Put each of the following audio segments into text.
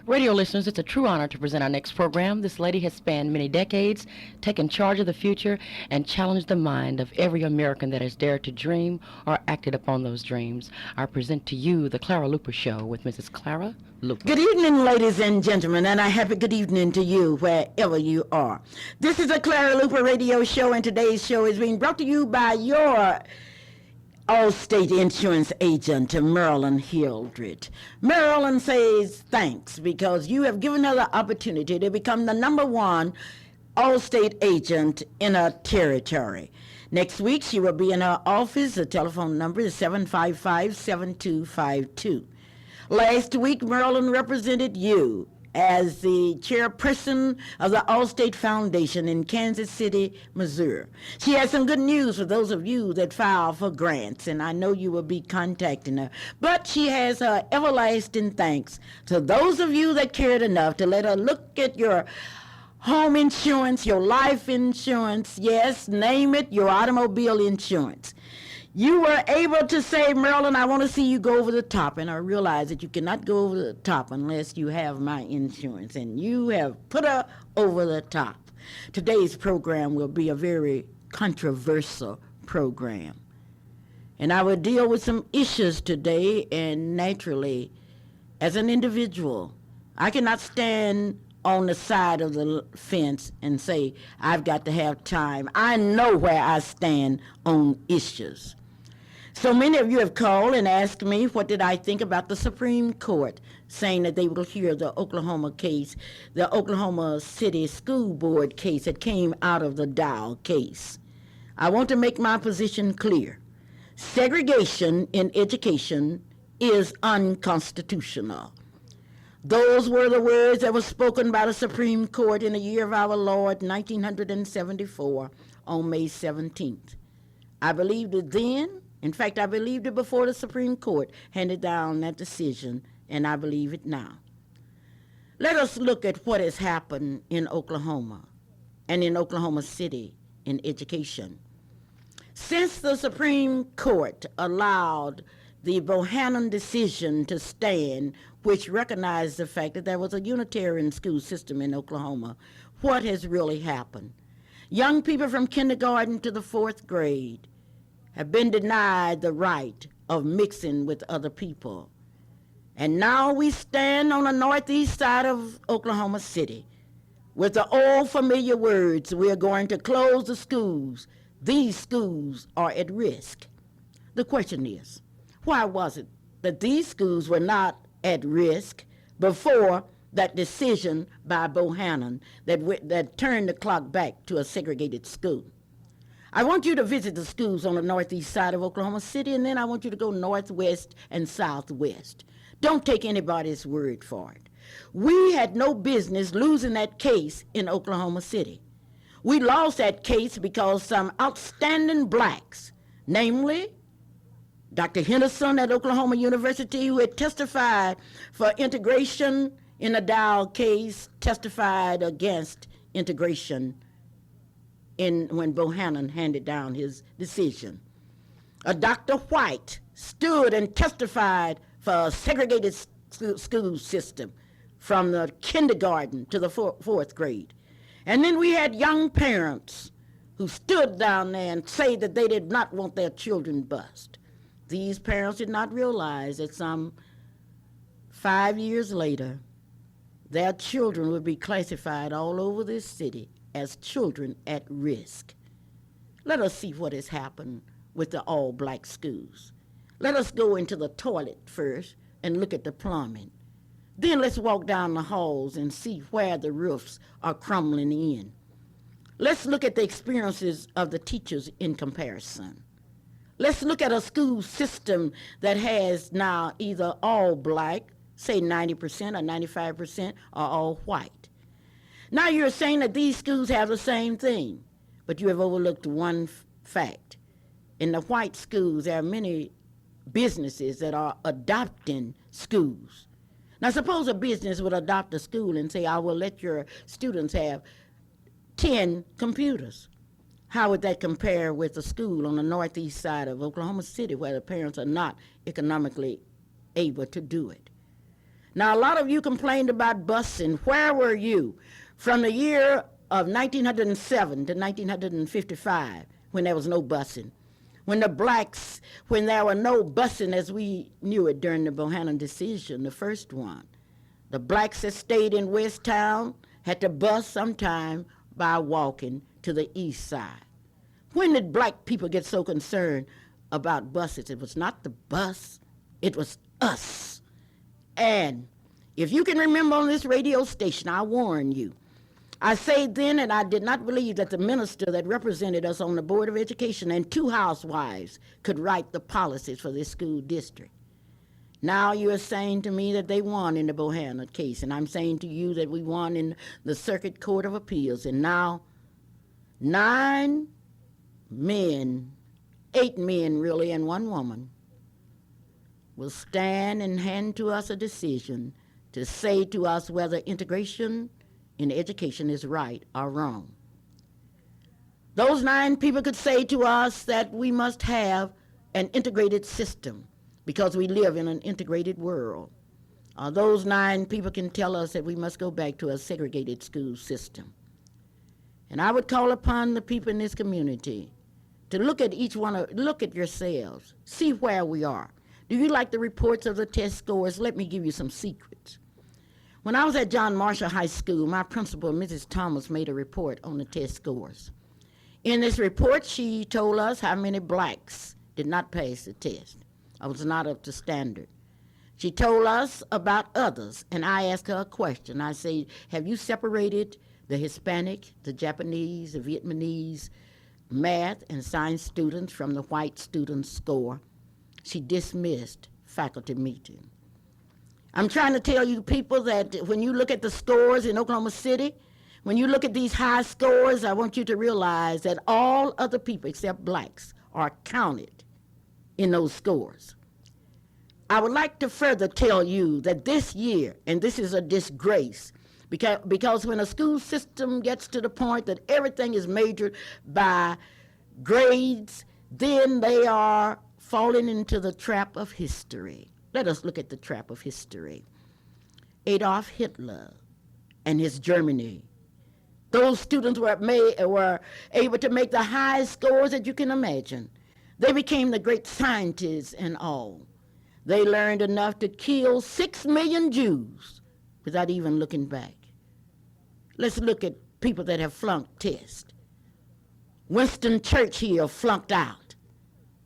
Radio listeners, it's a true honor to present our next program. This lady has spanned many decades, taken charge of the future, and challenged the mind of every American that has dared to dream or acted upon those dreams. I present to you the Clara Luper Show with Mrs. Clara Luper. Good evening, ladies and gentlemen, and I have a good evening to you wherever you are. This is a Clara Luper radio show, and today's show is being brought to you by your Allstate insurance agent, Marilyn Hildred. Marilyn says thanks because you have given her the opportunity to become the number one Allstate agent in her territory. Next week, she will be in her office. The telephone number is 755-7252. Last week, Marilyn represented you as the chairperson of the Allstate Foundation in Kansas City, Missouri. She has some good news for those of you that file for grants, and I know you will be contacting her. But she has her everlasting thanks to those of you that cared enough to let her look at your home insurance, your life insurance, yes, name it, your automobile insurance. You were able to say, Marilyn, I want to see you go over the top, and I realize that you cannot go over the top unless you have my insurance, and you have put her over the top. Today's program will be a very controversial program, and I will deal with some issues today, and naturally, as an individual, I cannot stand on the side of the fence and say, I've got to have time. I know where I stand on issues. So many of you have called and asked me what did I think about the Supreme Court saying that they will hear the Oklahoma case, the Oklahoma City School Board case that came out of the Dow case. I want to make my position clear. Segregation in education is unconstitutional. Those were the words that were spoken by the Supreme Court in the year of our Lord, 1974, on May 17th. I believed it then. In fact, I believed it before the Supreme Court handed down that decision, and I believe it now. Let us look at what has happened in Oklahoma and in Oklahoma City in education. Since the Supreme Court allowed the Bohannon decision to stand, which recognized the fact that there was a Unitarian school system in Oklahoma, what has really happened? Young people from kindergarten to the fourth grade have been denied the right of mixing with other people. And now we stand on the northeast side of Oklahoma City with the old familiar words, we're going to close the schools. These schools are at risk. The question is, why was it that these schools were not at risk before that decision by Bohannon that turned the clock back to a segregated school? I want you to visit the schools on the northeast side of Oklahoma City, and then I want you to go northwest and southwest. Don't take anybody's word for it. We had no business losing that case in Oklahoma City. We lost that case because some outstanding blacks, namely Dr. Henderson at Oklahoma University, who had testified for integration in the Dow case, testified against integration when Bohannon handed down his decision. Dr. White stood and testified for a segregated school system from the kindergarten to the fourth grade. And then we had young parents who stood down there and say that they did not want their children bused. These parents did not realize that some 5 years later, their children would be classified all over this city as children at risk. Let us see what has happened with the all-black schools. Let us go into the toilet first and look at the plumbing. Then let's walk down the halls and see where the roofs are crumbling in. Let's look at the experiences of the teachers in comparison. Let's look at a school system that has now either all black, say 90% or 95%, or all white. Now you're saying that these schools have the same thing, but you have overlooked one fact. In the white schools, there are many businesses that are adopting schools. Now suppose a business would adopt a school and say, I will let your students have 10 computers. How would that compare with a school on the northeast side of Oklahoma City where the parents are not economically able to do it? Now, a lot of you complained about busing. Where were you from the year of 1907 to 1955 when there was no busing? When there were no busing as we knew it during the Bohannon decision, the first one. The blacks that stayed in West Town had to bus sometime by walking to the east side. When did black people get so concerned about buses? It was not the bus, it was us. And if you can remember on this radio station, I warn you, I say then that I did not believe that the minister that represented us on the Board of Education and two housewives could write the policies for this school district. Now you are saying to me that they won in the Bohannon case, and I'm saying to you that we won in the Circuit Court of Appeals, and now 9 men, 8 men really, and 1 woman will stand and hand to us a decision to say to us whether integration in education is right or wrong. Those 9 people could say to us that we must have an integrated system because we live in an integrated world. Those 9 people can tell us that we must go back to a segregated school system. And I would call upon the people in this community to look at look at yourselves, see where we are. Do you like the reports of the test scores? Let me give you some secrets. When I was at John Marshall High School, my principal, Mrs. Thomas, made a report on the test scores. In this report, she told us how many blacks did not pass the test. I was not up to standard. She told us about others, and I asked her a question. I said, have you separated the Hispanic, the Japanese, the Vietnamese math and science students from the white students' score? She dismissed faculty meeting. I'm trying to tell you people that when you look at the scores in Oklahoma City, when you look at these high scores, I want you to realize that all other people except blacks are counted in those scores. I would like to further tell you that this year, and this is a disgrace, because when a school system gets to the point that everything is measured by grades, then they are falling into the trap of history. Let us look at the trap of history. Adolf Hitler and his Germany. Those students were able to make the highest scores that you can imagine. They became the great scientists and all. They learned enough to kill 6 million Jews without even looking back. Let's look at people that have flunked tests. Winston Churchill flunked out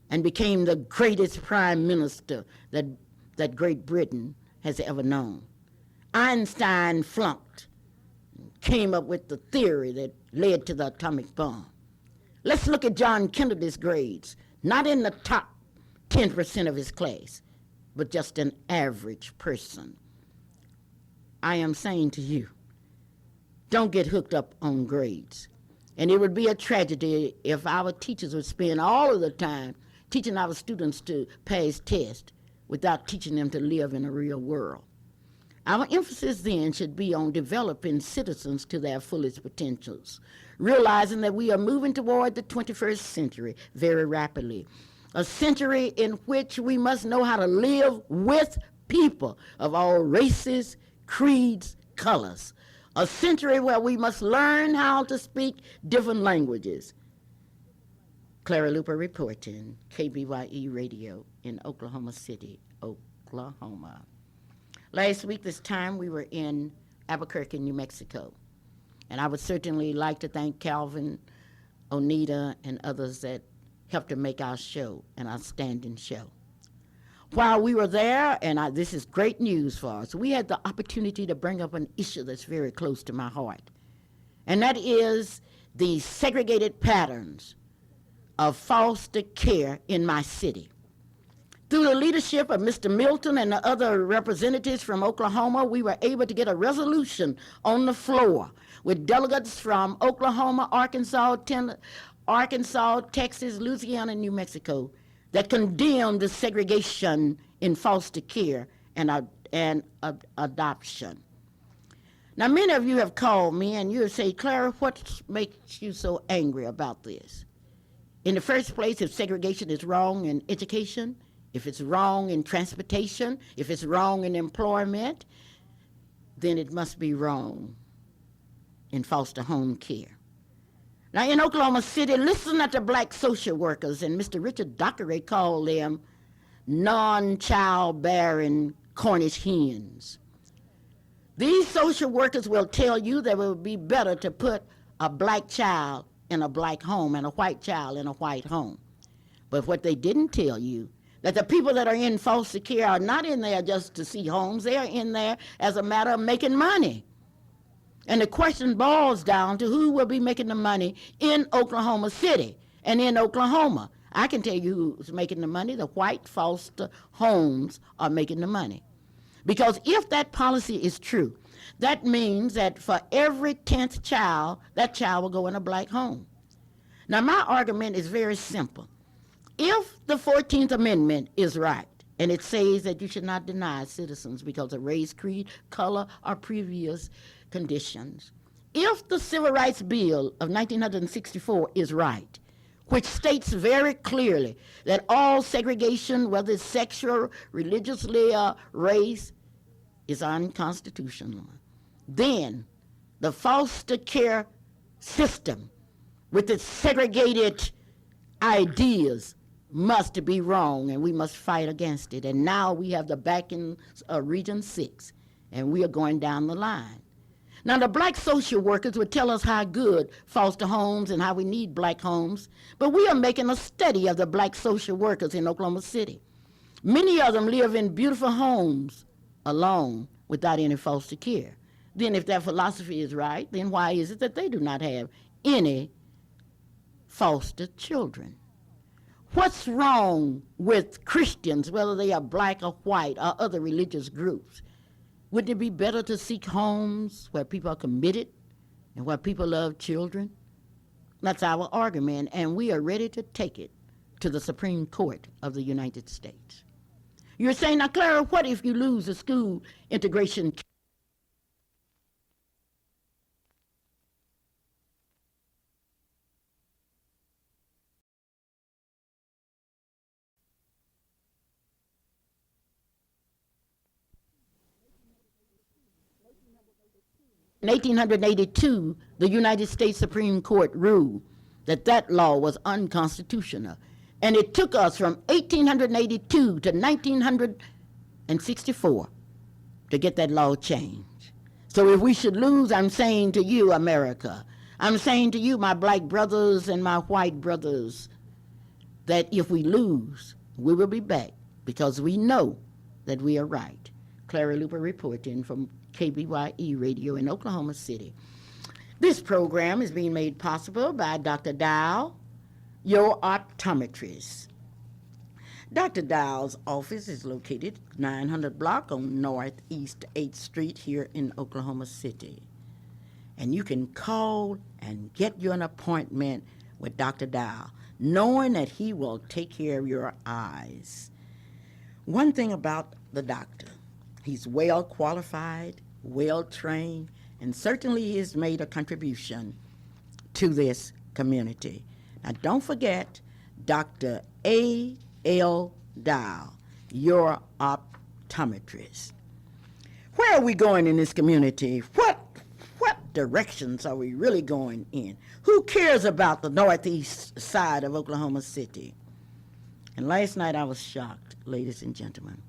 and became the greatest prime minister that Great Britain has ever known. Einstein flunked, came up with the theory that led to the atomic bomb. Let's look at John Kennedy's grades, not in the top 10% of his class, but just an average person. I am saying to you, don't get hooked up on grades. And it would be a tragedy if our teachers would spend all of the time teaching our students to pass tests without teaching them to live in a real world. Our emphasis then should be on developing citizens to their fullest potentials, realizing that we are moving toward the 21st century very rapidly, a century in which we must know how to live with people of all races, creeds, colors, a century where we must learn how to speak different languages. Clara Luper reporting, KBYE Radio in Oklahoma City, Oklahoma. Last week, this time, we were in Albuquerque, New Mexico. And I would certainly like to thank Calvin, Onita, and others that helped to make our show an outstanding show. While we were there, and this is great news for us, we had the opportunity to bring up an issue that's very close to my heart. And that is the segregated patterns of foster care in my city. Through the leadership of Mr. Milton and the other representatives from Oklahoma, we were able to get a resolution on the floor with delegates from Oklahoma, Arkansas, Texas, Louisiana, and New Mexico that condemned the segregation in foster care and adoption. Now, many of you have called me and you say, Clara, what makes you so angry about this? In the first place, if segregation is wrong in education, If it's wrong in transportation, if it's wrong in employment, then it must be wrong in foster home care. Now, in Oklahoma City, listen at the black social workers, and Mr. Richard Dockeray called them non-child-bearing Cornish hens. These social workers will tell you that it would be better to put a black child in a black home and a white child in a white home. But what they didn't tell you, that the people that are in foster care are not in there just to see homes. They are in there as a matter of making money. And the question boils down to who will be making the money in Oklahoma City and in Oklahoma. I can tell you who's making the money. The white foster homes are making the money. Because if that policy is true, that means that for every 10th child, that child will go in a black home. Now, my argument is very simple. If the 14th Amendment is right, and it says that you should not deny citizens because of race, creed, color, or previous conditions. If the Civil Rights Bill of 1964 is right, which states very clearly that all segregation, whether it's sexual, religiously, or race, is unconstitutional, then the foster care system with its segregated ideas must be wrong, and we must fight against it. And now we have the backing of Region 6, and we are going down the line. Now, the black social workers would tell us how good foster homes and how we need black homes, but we are making a study of the black social workers in Oklahoma City. Many of them live in beautiful homes alone without any foster care. Then if that philosophy is right, then why is it that they do not have any foster children? What's wrong with Christians, whether they are black or white or other religious groups? Wouldn't it be better to seek homes where people are committed and where people love children? That's our argument, and we are ready to take it to the Supreme Court of the United States. You're saying, now, Clara, what if you lose the school integration? 1882, the United States Supreme Court ruled that that law was unconstitutional. And it took us from 1882 to 1964 to get that law changed. So if we should lose, I'm saying to you, America, I'm saying to you, my black brothers and my white brothers, that if we lose, we will be back because we know that we are right. Clara Luper reporting from KBYE Radio in Oklahoma City. This program is being made possible by Dr. Dow, your optometrist. Dr. Dow's office is located 900 block on Northeast 8th Street here in Oklahoma City. And you can call and get you an appointment with Dr. Dow, knowing that he will take care of your eyes. One thing about the doctor, he's well qualified, well trained, and certainly he has made a contribution to this community. Now, don't forget Dr. A.L. Dow, your optometrist. Where are we going in this community? What directions are we really going in? Who cares about the northeast side of Oklahoma City? And last night I was shocked, ladies and gentlemen,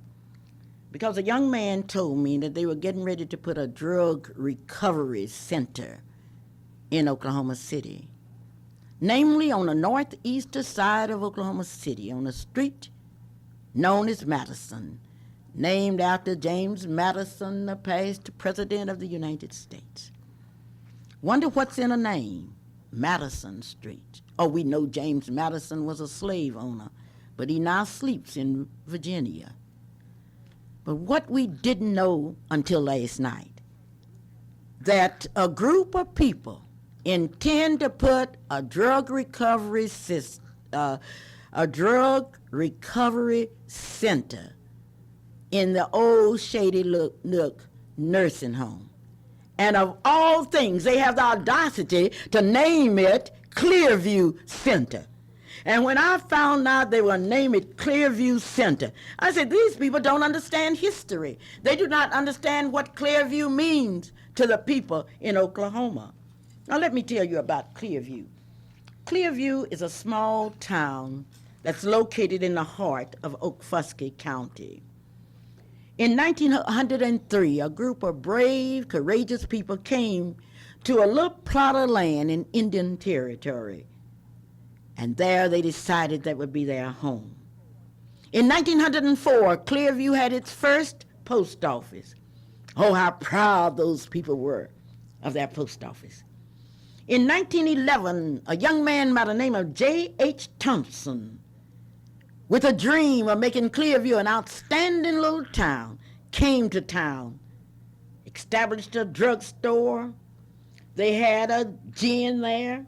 because a young man told me that they were getting ready to put a drug recovery center in Oklahoma City, namely on the northeastern side of Oklahoma City, on a street known as Madison, named after James Madison, the past president of the United States. Wonder what's in a name, Madison Street. Oh, we know James Madison was a slave owner, but he now sleeps in Virginia. But what we didn't know until last night, that a group of people intend to put a drug recovery center in the old Shady Nook nursing home. And of all things, they have the audacity to name it Clearview Center. And when I found out they were name it Clearview Center, I said, these people don't understand history. They do not understand what Clearview means to the people in Oklahoma. Now let me tell you about Clearview. Clearview is a small town that's located in the heart of Okfuskee County. In 1903, a group of brave, courageous people came to a little plot of land in Indian Territory, and there they decided that would be their home. In 1904, Clearview had its first post office. Oh, how proud those people were of their post office. In 1911, a young man by the name of J.H. Thompson, with a dream of making Clearview an outstanding little town, came to town, established a drugstore. They had a gin there.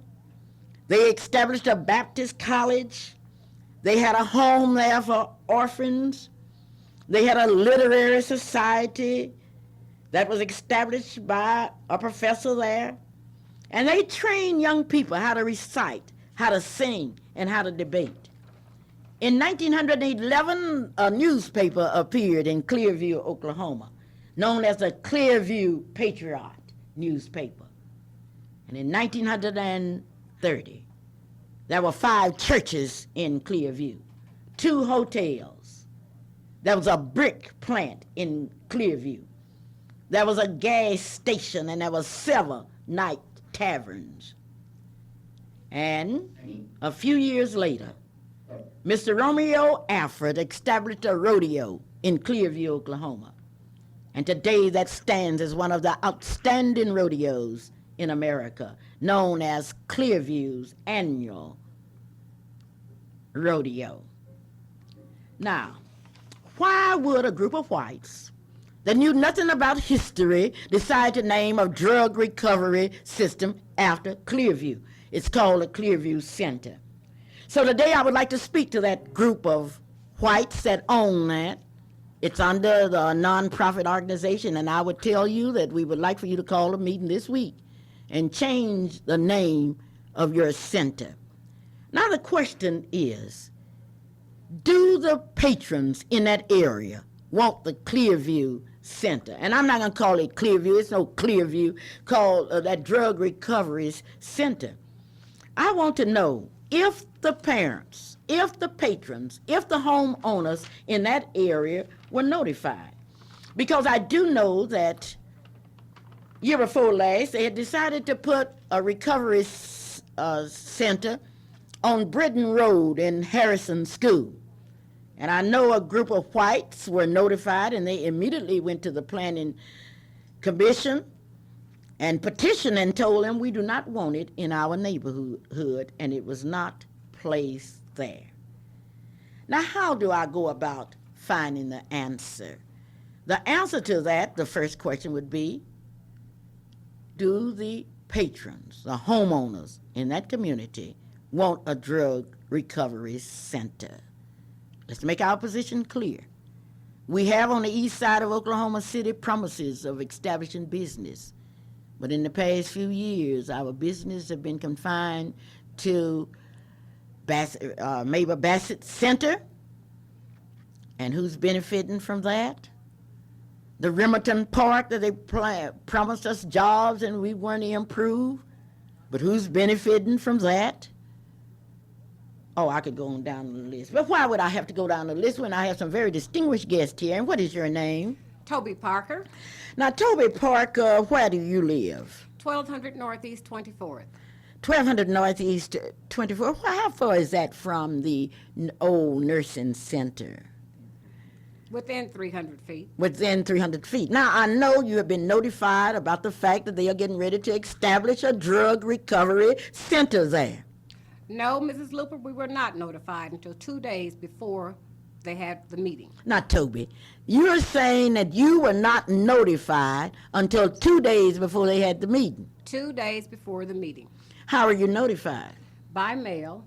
They established a Baptist college. They had a home there for orphans. They had a literary society that was established by a professor there. And they trained young people how to recite, how to sing, and how to debate. In 1911, a newspaper appeared in Clearview, Oklahoma, known as the Clearview Patriot newspaper. And in 1930, there were 5 churches in Clearview, 2 hotels. There was a brick plant in Clearview. There was a gas station, and there were several night taverns. And a few years later, Mr. Romeo Alfred established a rodeo in Clearview, Oklahoma. And today that stands as one of the outstanding rodeos in America, known as Clearview's annual rodeo. Now, why would a group of whites that knew nothing about history decide to name a drug recovery system after Clearview? It's called the Clearview Center. So today I would like to speak to that group of whites that own that. It's under the nonprofit organization, and I would tell you that we would like for you to call a meeting this week and change the name of your center. Now the question is, do the patrons in that area want the Clearview Center? And I'm not going to call it Clearview. It's no Clearview. Call that Drug Recovery Center. I want to know if the parents, if the patrons, if the homeowners in that area were notified. Because I do know that year before last, they had decided to put a recovery center on Britton Road in Harrison School. And I know a group of whites were notified, and they immediately went to the planning commission and petitioned and told them we do not want it in our neighborhood, and it was not placed there. Now, how do I go about finding the answer? The answer to that, the first question would be, do the patrons, the homeowners in that community, want a drug recovery center? Let's make our position clear. We have on the east side of Oklahoma City promises of establishing business. But in the past few years, our business have been confined to Mabel Bassett Center. And who's benefiting from that? The Remington Park that they promised us jobs and we weren't improved. But who's benefiting from that? Oh, I could go on down the list. But why would I have to go down the list when I have some very distinguished guests here? And what is your name? Toby Parker, Now, Toby Parker, where do you live? 1200 Northeast 24th. 1200 Northeast 24. How far is that from the old nursing center? Within 300 feet. Within 300 feet. Now, I know you have been notified about the fact that they are getting ready to establish a drug recovery center there. No, Mrs. Luper, we were not notified until 2 days before they had the meeting. Now, Toby, you're saying that you were not notified until 2 days before they had the meeting. 2 days before the meeting. How are you notified? By mail,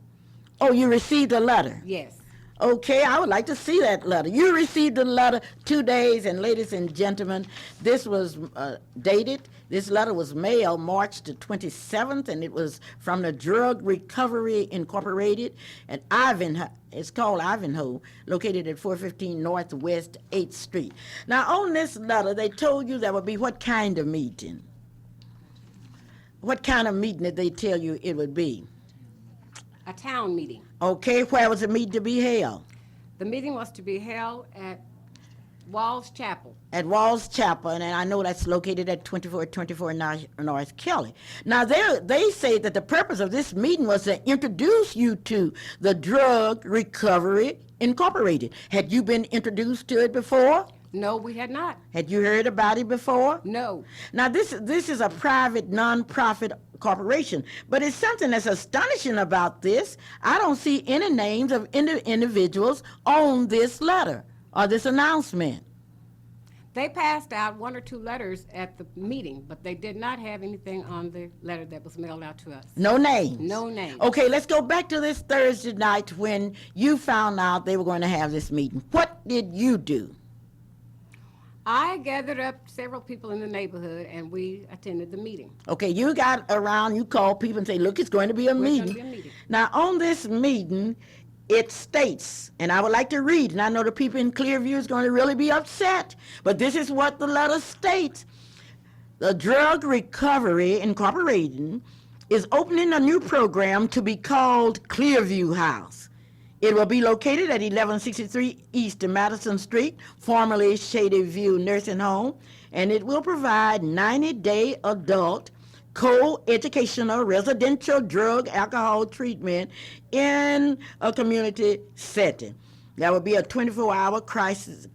Oh, you received a letter. yes. Okay, I would like to see that letter. You received the letter 2 days, and ladies and gentlemen, this was dated. This letter was mailed March the 27th, and it was from the Drug Recovery Incorporated at Ivanhoe. It's called Ivanhoe, located at 415 Northwest 8th Street. Now, on this letter, they told you there would be what kind of meeting? What kind of meeting did they tell you it would be? A town meeting. Okay, where was the meeting to be held? The meeting was to be held at Walls Chapel. At Walls Chapel, and I know that's located at 2424 North Kelly. Now, they say that the purpose of this meeting was to introduce you to the Drug Recovery Incorporated. Had you been introduced to it before? No, we had not. Had you heard about it before? No. Now, this is a private, non-profit corporation, but it's something that's astonishing about this. I don't see any names of individuals on this letter or this announcement. They passed out 1 or 2 letters at the meeting, but they did not have anything on the letter that was mailed out to us. No names? No names. Okay, let's go back to this Thursday night when you found out they were going to have this meeting. What did you do? I gathered up several people in the neighborhood, and we attended the meeting. Okay, you got around, you called people and say, look, it's going to be a We're meeting. gonna be a meeting. Now, on this meeting, it states, and I would like to read, and I know the people in Clearview is going to really be upset, but this is what the letter states. The Drug Recovery Incorporated is opening a new program to be called Clearview House. It will be located at 1163 East Madison Street, formerly Shady View Nursing Home, and it will provide 90-day adult co-educational residential drug alcohol treatment in a community setting. There will be a 24-hour crisis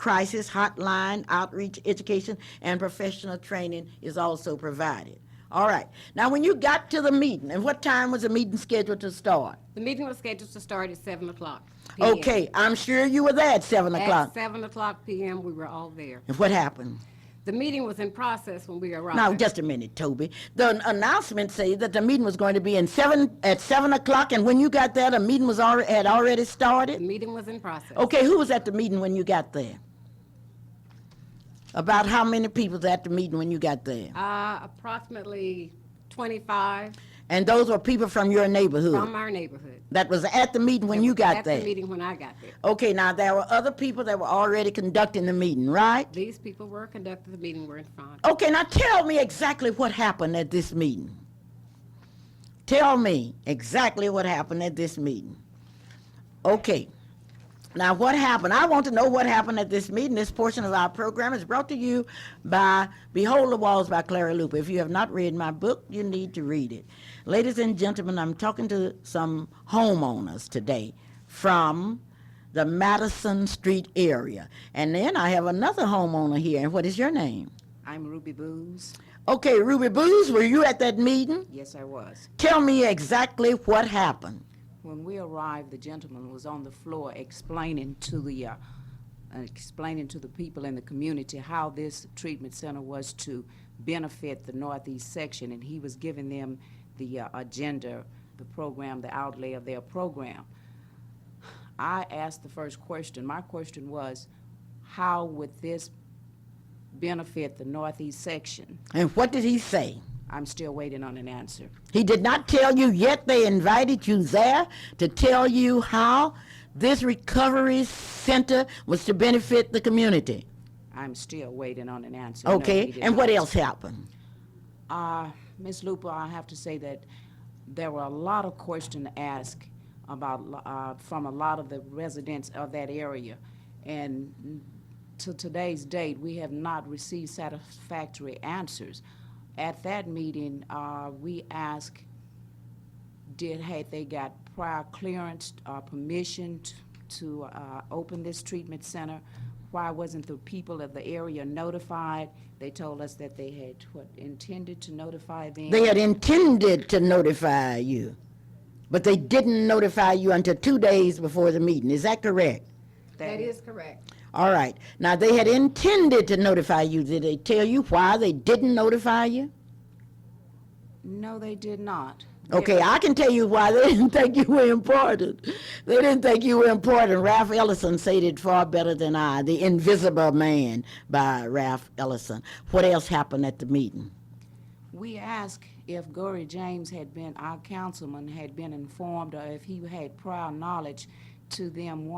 hotline, outreach, education, and professional training is also provided. All right. Now, when you got to the meeting, and what time was the meeting scheduled to start? The meeting was scheduled to start at 7 o'clock p.m. Okay, I'm sure you were there at 7 o'clock. At 7 o'clock p.m., we were all there. And what happened? The meeting was in process when we arrived. Now, just a minute, Toby. The announcement said that the meeting was going to be at 7 o'clock, and when you got there, the meeting had already The started? meeting was in process. Okay, who was at the meeting when you got there? About how many people was at the meeting when you got there? Approximately 25 And those were people from your neighborhood from our neighborhood. that was at the meeting when you got At there? the meeting when I got there. Okay, now there were other people that were already conducting the meeting, right? These people were conducting the meeting, were in front. Okay, now tell me exactly what happened at this meeting. Tell me exactly what happened at this meeting. Okay. Now, what happened? I want to know what happened at this meeting. This portion of our program is brought to you by Behold the Walls by Clara Luper. If you have not read my book, you need to read it. Ladies and gentlemen, I'm talking to some homeowners today from the Madison Street area. And then I have another homeowner here. And what is your name? I'm Ruby Booz. Okay, Ruby Booz, were you at that meeting? Yes, I was. Tell me exactly what happened. When we arrived, the gentleman was on the floor explaining to the people in the community how this treatment center was to benefit the Northeast section, and he was giving them the agenda, the program, the outlay of their program. I asked the first question. My question was, how would this benefit the Northeast section? And what did he say? I'm still waiting on an answer. He did not tell you yet. They invited you there to tell you how this recovery center was to benefit the community. I'm still waiting on an answer. No, he Okay, did and what not. else happened? Ms. Luper, I have to say that there were a lot of questions asked about from a lot of the residents of that area, and to today's date, we have not received satisfactory answers. At that meeting, we asked, had they got prior clearance, permission to open this treatment center? Why wasn't the people of the area notified? They told us that they had, intended to notify them. They had intended to notify you, but they didn't notify you until 2 days before the meeting. Is that correct? That is correct. All right. Now, they had intended to notify you. Did they tell you why they didn't notify you? No, they did not. Okay, I can tell you why they didn't think you were important. They didn't think you were important. Ralph Ellison said it far better than I. The Invisible Man by Ralph Ellison. What else happened at the meeting? We asked if Gory James had been, our councilman, had been informed or if he had prior knowledge to them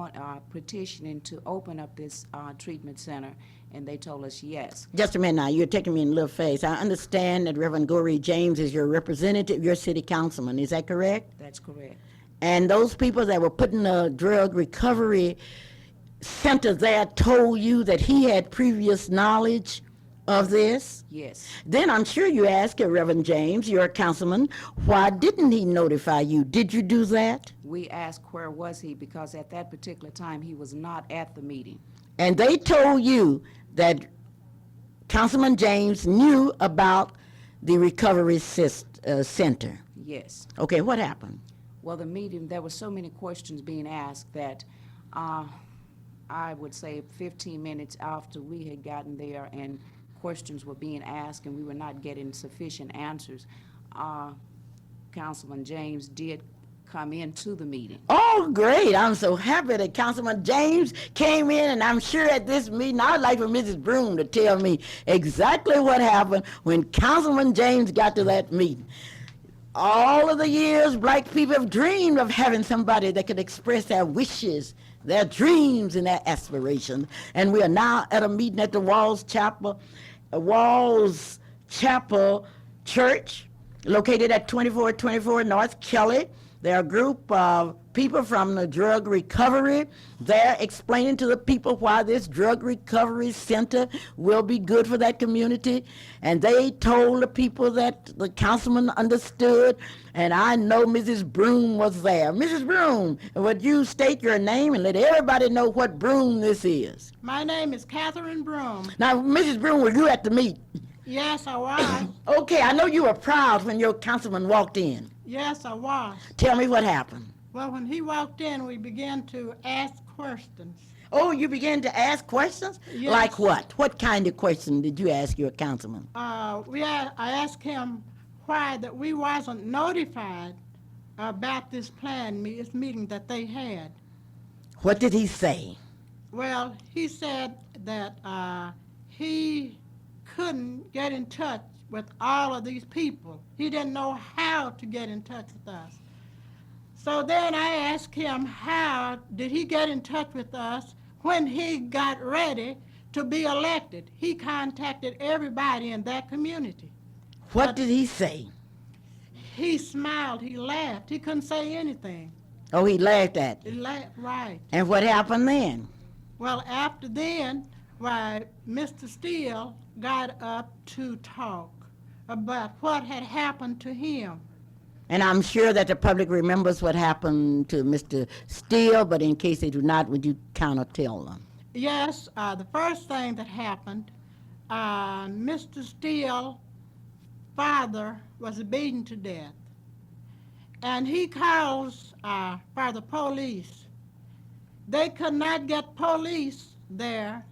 petitioning to open up this treatment center, and they told us yes. Just a minute now. You're taking me in a little phase. I understand that Reverend Gory James is your representative, your city councilman. Is that correct? That's correct. And those people that were putting the drug recovery center there told you that he had previous knowledge of this? Yes. Then I'm sure you asked Reverend James, your councilman, why didn't he notify you? Did you do that? We asked where was he, because at that particular time he was not at the meeting. And they told you that Councilman James knew about the recovery center. Yes. Okay, what happened? Well, the meeting, there were so many questions being asked that I would say 15 minutes after we had gotten there and questions were being asked and we were not getting sufficient answers, Councilman James did come into the meeting. Oh, great. I'm so happy that Councilman James came in, and I'm sure at this meeting, I'd like for Mrs. Broom to tell me exactly what happened when Councilman James got to that meeting. All of the years, black people have dreamed of having somebody that could express their wishes, their dreams, and their aspirations. And we are now at a meeting at the Walls Chapel Church, located at 2424 North Kelly. There are a group of people from the drug recovery there explaining to the people why this drug recovery center will be good for that community. And they told the people that the councilman understood, and I know Mrs. Broom was there. Mrs. Broom, would you state your name and let everybody know what Broom this is? My name is Catherine Broom. Now, Mrs. Broom, were you at the meeting? Yes, I was. Okay, I know you were proud when your councilman walked in. Yes, I was. Tell me what happened. Well, when he walked in, we began to ask questions. Oh, you began to ask questions? Yes. Like what? What kind of question did you ask your councilman? I asked him why that we wasn't notified about this this meeting that they had. What did he say? Well, he said that he couldn't get in touch with all of these people. He didn't know how to get in touch with us. So then I asked him how did he get in touch with us when he got ready to be elected. He contacted everybody in that community. What did he say? He smiled, he laughed, he couldn't say anything. Oh, he laughed at He you. laughed, right. And what happened then? Well, after then, why, Mr. Steele got up to talk about what had happened to him. And I'm sure that the public remembers what happened to Mr. Steele, but in case they do not, would you kind of tell them? Yes, the first thing that happened, Mr. Steele's father was beaten to death. And he calls for the police. They could not get police there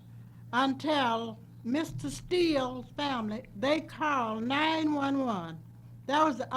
until Mr. Steele's family, they called 911. That was the